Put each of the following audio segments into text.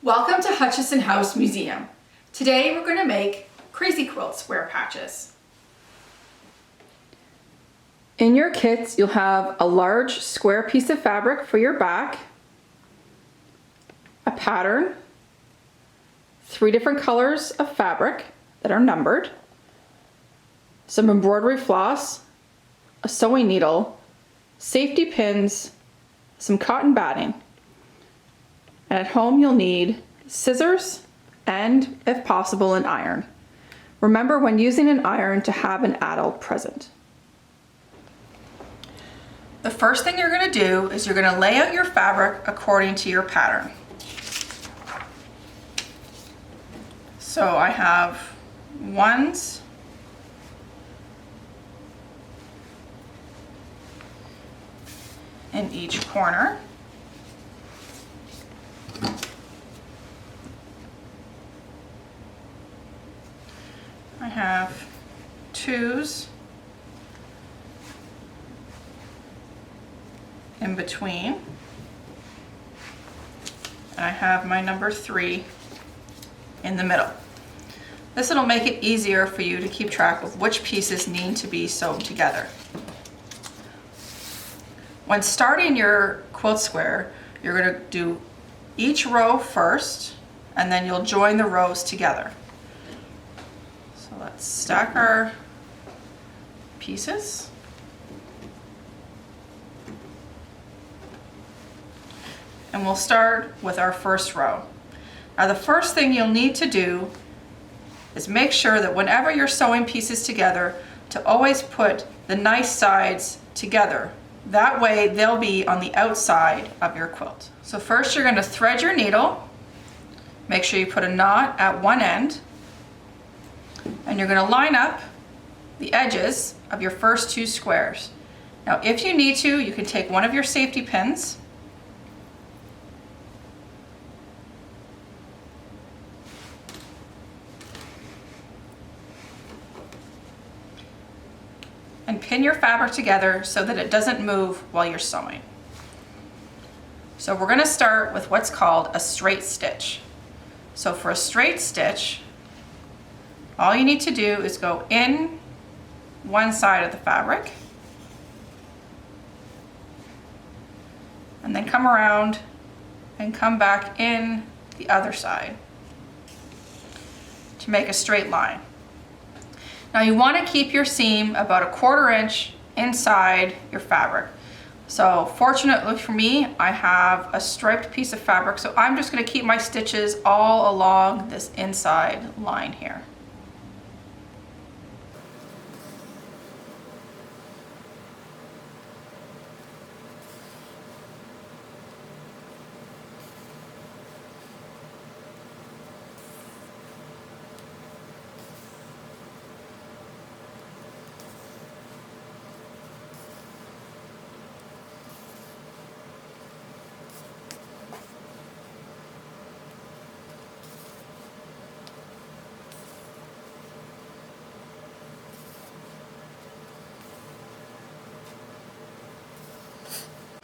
Welcome to Hutchison House Museum. Today we're going to make Crazy Quilt Square patches. In your kits, you'll have a large square piece of fabric for your back, a pattern, 3 different colors of fabric that are numbered, some embroidery floss, a sewing needle, safety pins, some cotton batting. And at home you'll need scissors and, if possible, an iron. Remember when using an iron to have an adult present. The first thing you're going to do is you're going to lay out your fabric according to your pattern. So I have ones, in each corner. I have 2s in between, and I have my number 3 in the middle. This will make it easier for you to keep track of which pieces need to be sewn together. When starting your quilt square, you're going to do each row first, and then you'll join the rows together. So let's stack our pieces. And we'll start with our first row. Now the first thing you'll need to do is make sure that whenever you're sewing pieces together, to always put the nice sides together. That way they'll be on the outside of your quilt. So first you're going to thread your needle. Make sure you put a knot at one end. And you're going to line up the edges of your first 2 squares. Now if you need to, you can take one of your safety pins and pin your fabric together so that it doesn't move while you're sewing. So we're going to start with what's called a straight stitch. So for a straight stitch, all you need to do is go in one side of the fabric and then come around and come back in the other side to make a straight line. Now you want to keep your seam about 1/4 inch inside your fabric. So fortunately for me, I have a striped piece of fabric, so I'm just going to keep my stitches all along this inside line here.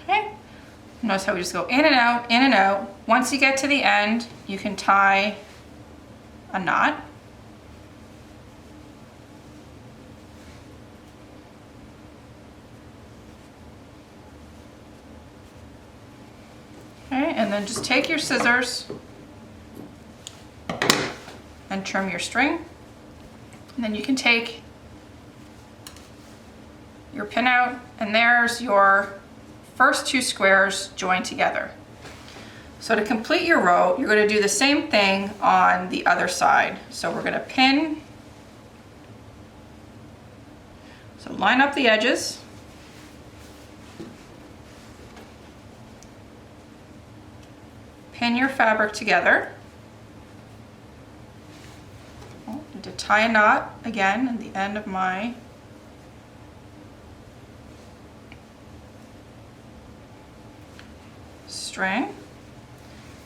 Okay, notice how we just go in and out, in and out. Once you get to the end, you can tie a knot. Okay, and then just take your scissors and trim your string. And then you can take your pin out, and there's your first 2 squares joined together. So to complete your row, you're going to do the same thing on the other side. So we're going to pin, so line up the edges, pin your fabric together. I need to tie a knot again at the end of my string,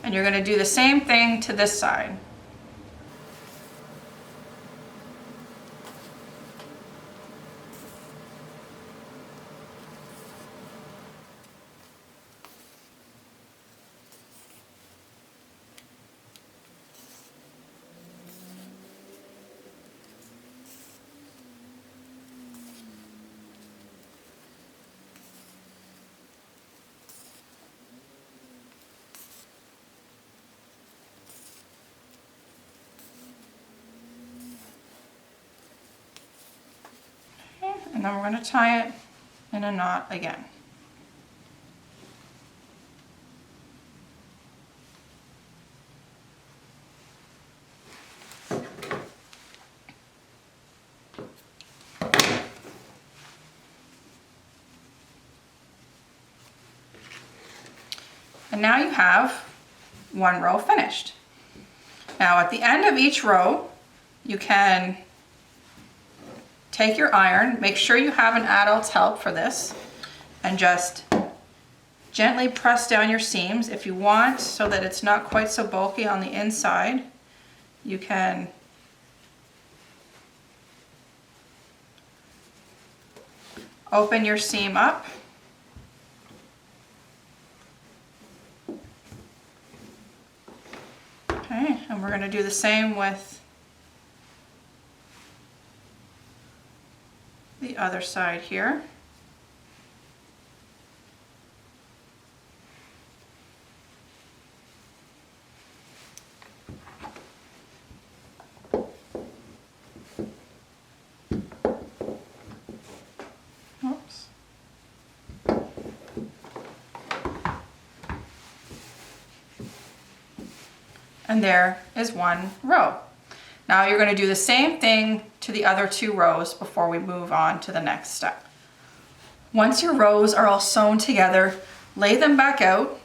and you're going to do the same thing to this side. then we're going to tie it in a knot again. And now you have one row finished. Now at the end of each row, you can take your iron, make sure you have an adult's help for this, and just gently press down your seams. If you want, so that it's not quite so bulky on the inside, you can open your seam up. Okay, and we're going to do the same with the other side here. Oops. And there is one row. Now you're going to do the same thing to the other two rows before we move on to the next step. Once your rows are all sewn together, lay them back out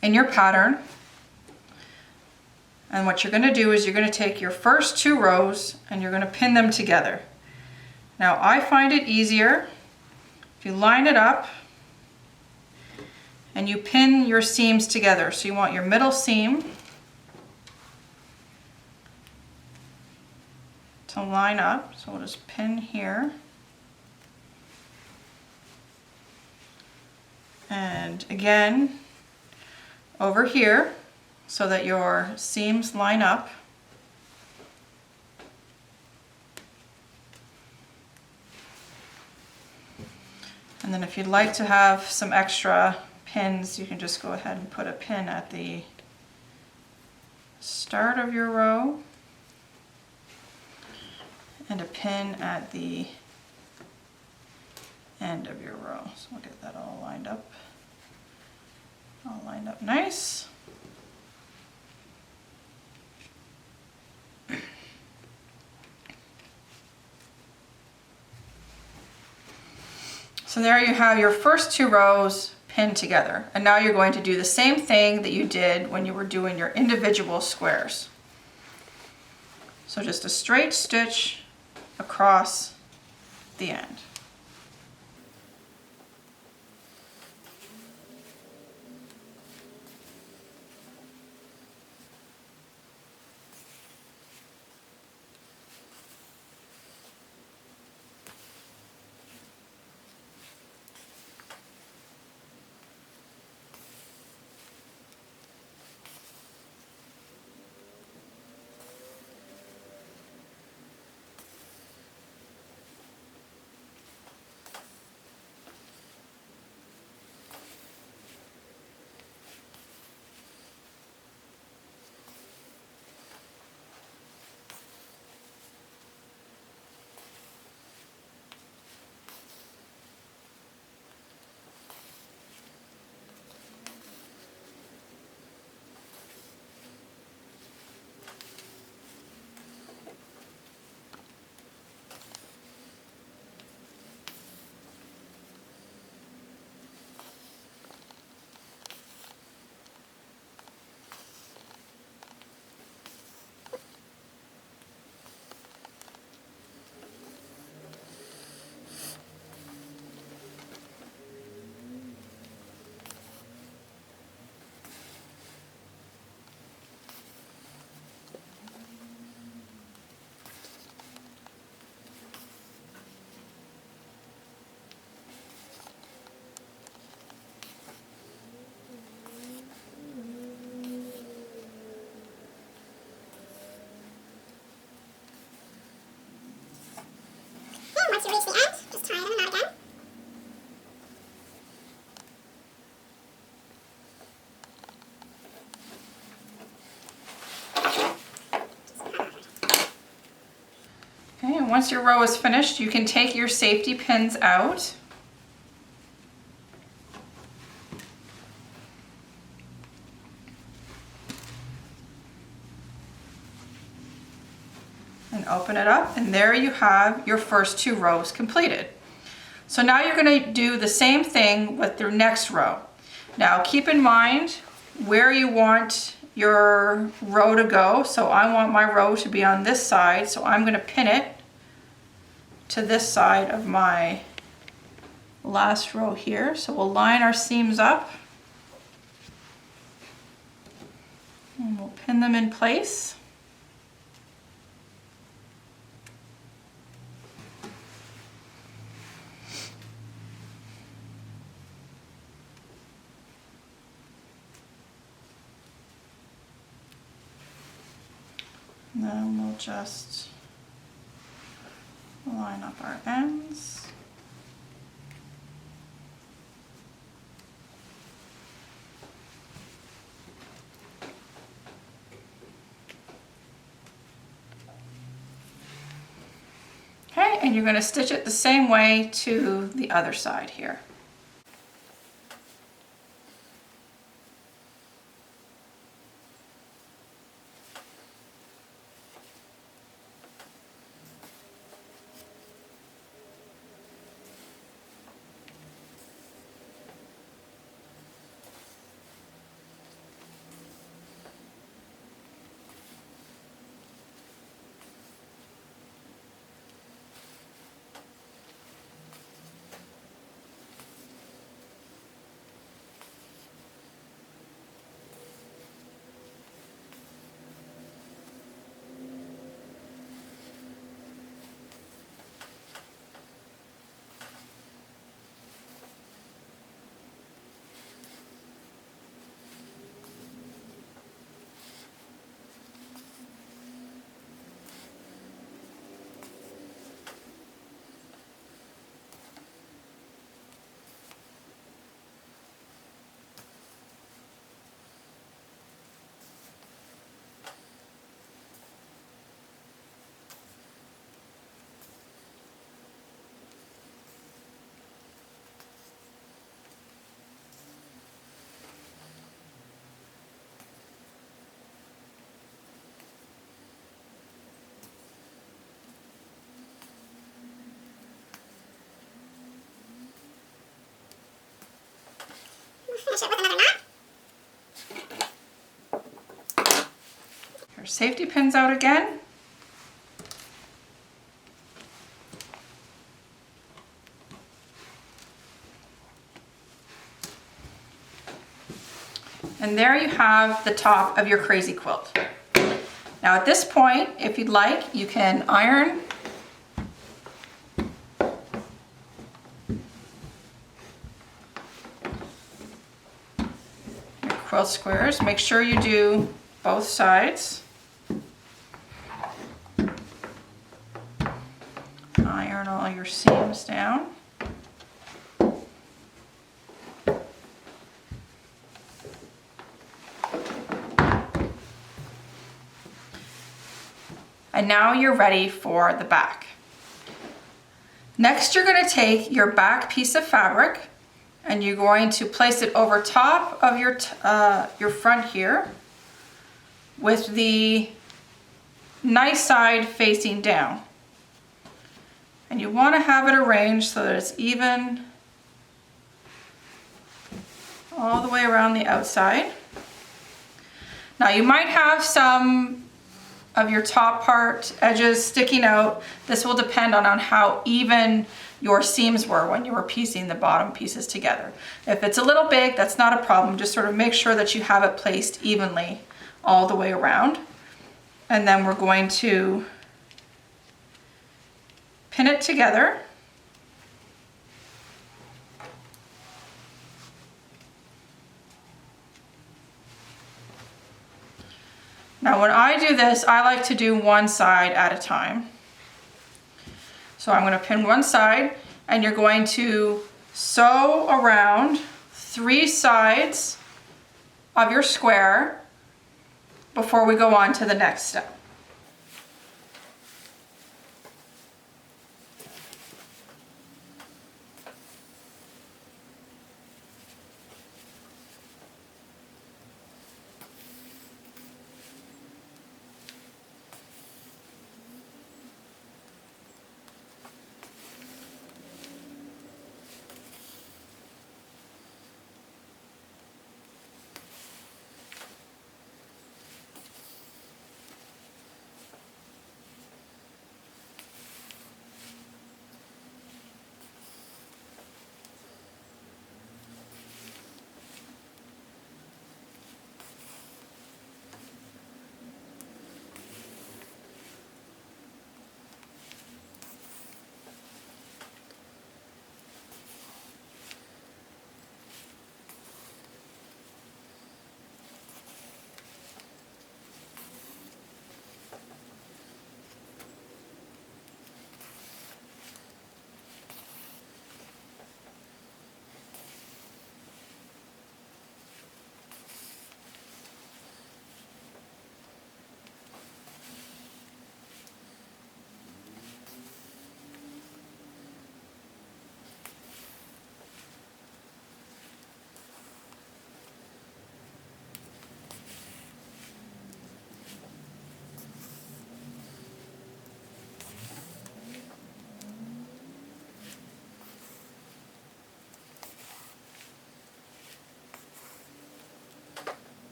in your pattern. And what you're going to do is you're going to take your first two rows and you're going to pin them together. Now I find it easier if you line it up and you pin your seams together. So you want your middle seam to line up. So we'll just pin here. And again, over here, so that your seams line up. And then if you'd like to have some extra pins, you can just go ahead and put a pin at the start of your row and a pin at the end of your row. So we'll get that all lined up nice. So there you have your first two rows pinned together. And now you're going to do the same thing that you did when you were doing your individual squares. So just a straight stitch across the end. And once your row is finished, you can take your safety pins out. And open it up, and there you have your first 2 rows completed. So now you're going to do the same thing with your next row. Now keep in mind where you want your row to go. So I want my row to be on this side, so I'm going to pin it to this side of my last row here. So we'll line our seams up and we'll pin them in place. And then we'll just line up our ends. Okay, and you're going to stitch it the same way to the other side here. Finish it with another knot. Your safety pins out again. And there you have the top of your crazy quilt. Now at this point, if you'd like, you can iron quilt squares. Make sure you do both sides. Iron all your seams down. And now you're ready for the back. Next, you're going to take your back piece of fabric and you're going to place it over top of your front here with the nice side facing down. And you want to have it arranged so that it's even all the way around the outside. Now you might have some of your top part edges sticking out. This will depend on how even your seams were when you were piecing the bottom pieces together. If it's a little big, that's not a problem. Just sort of make sure that you have it placed evenly all the way around. And then we're going to pin it together. Now when I do this, I like to do one side at a time. So I'm going to pin one side and you're going to sew around 3 sides of your square before we go on to the next step.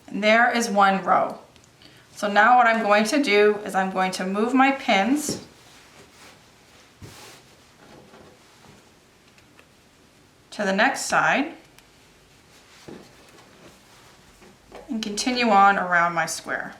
And there is one row. So now what I'm going to do is I'm going to move my pins to the next side and continue on around my square.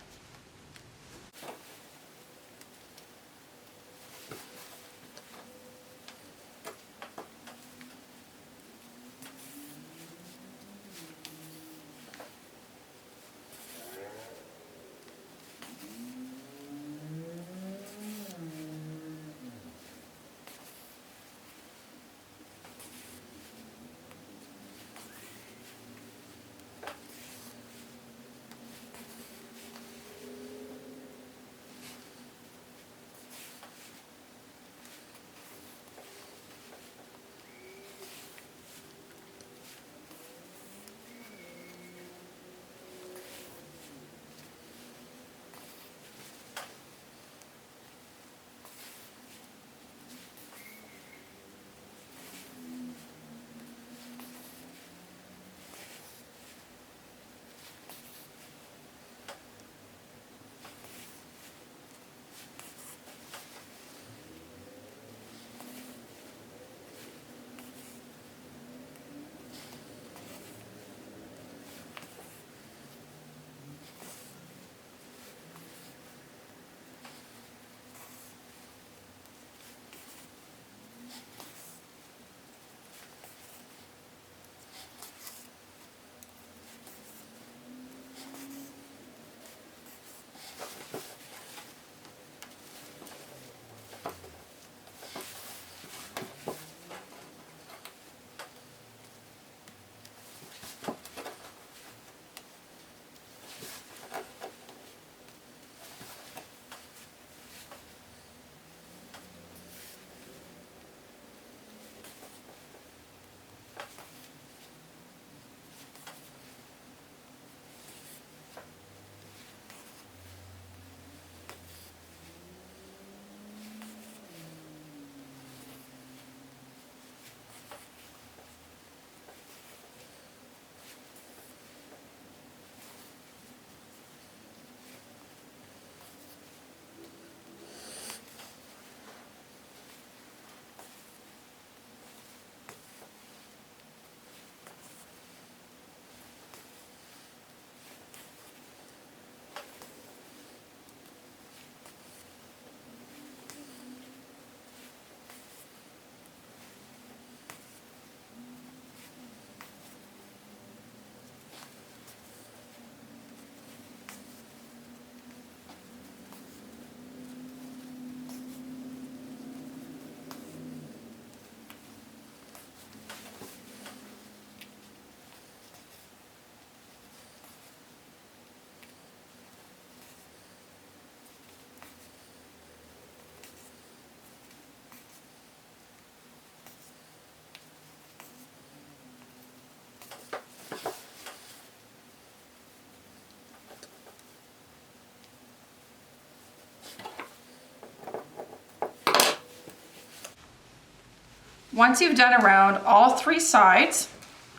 Once you've done around all 3 sides,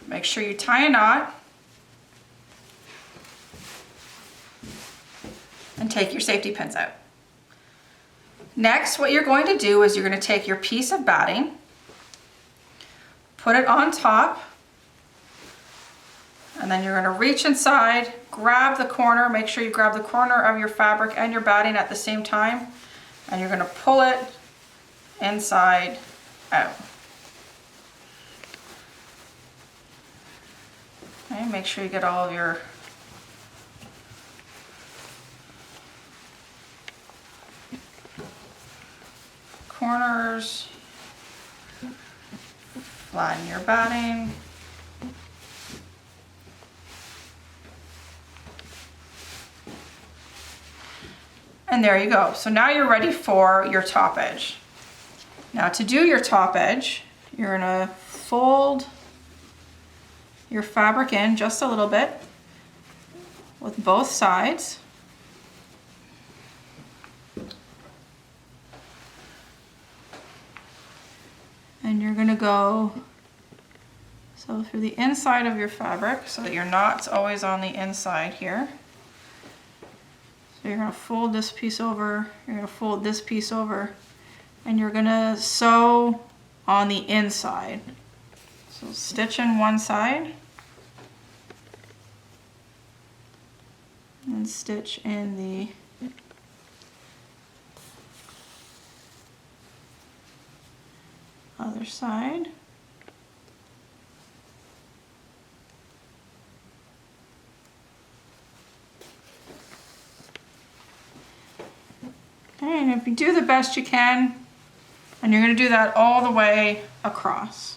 make sure you tie a knot and take your safety pins out. Next, what you're going to do is you're going to take your piece of batting, put it on top, and then you're going to reach inside, grab the corner, make sure you grab the corner of your fabric and your batting at the same time, and you're going to pull it inside out. Okay, make sure you get all of your corners, flatten your batting. And there you go. So now you're ready for your top edge. Now to do your top edge, you're gonna fold your fabric in just a little bit with both sides. And you're gonna go So through the inside of your fabric, so that your knot's always on the inside here. So you're going to fold this piece over, you're going to fold this piece over, and you're going to sew on the inside. So stitch in one side, and stitch in the other side. Okay, and if you do the best you can, and you're going to do that all the way across.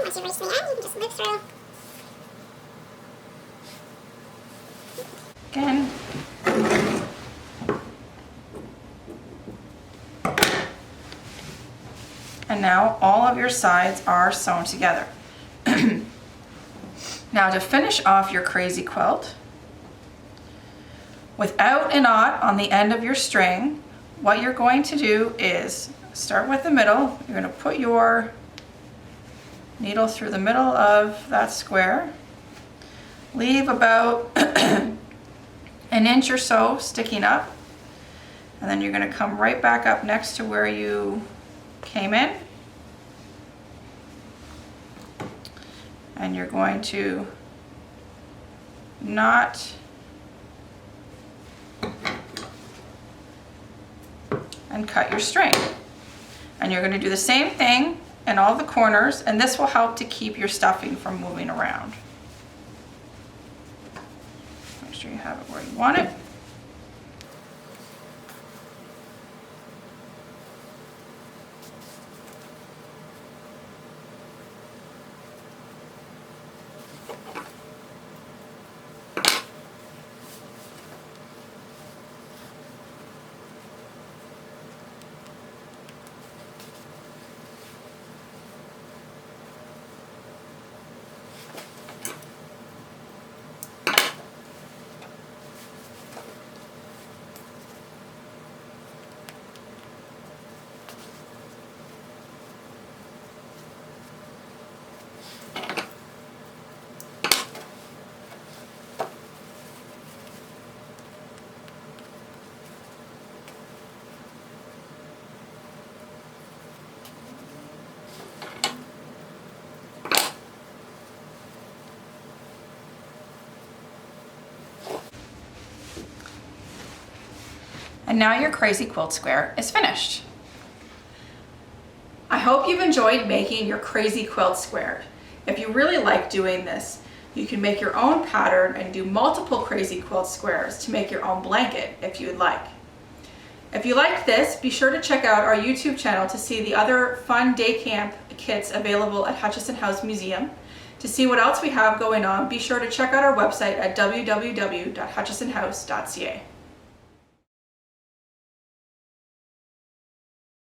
Once you reach the end, you can just loop through. Again. And now all of your sides are sewn together. Now to finish off your crazy quilt, without a knot on the end of your string, what you're going to do is start with the middle. You're going to put your needle through the middle of that square. Leave about an inch or so sticking up, and then you're going to come right back up next to where you came in, and you're going to knot and cut your string. And you're going to do the same thing in all the corners, and this will help to keep your stuffing from moving around. Make sure you have it where you want it. And now your Crazy Quilt Square is finished. I hope you've enjoyed making your Crazy Quilt Square. If you really like doing this, you can make your own pattern and do multiple Crazy Quilt Squares to make your own blanket if you'd like. If you like this, be sure to check out our YouTube channel to see the other fun day camp kits available at Hutchison House Museum. To see what else we have going on, be sure to check out our website at www.hutchisonhouse.ca.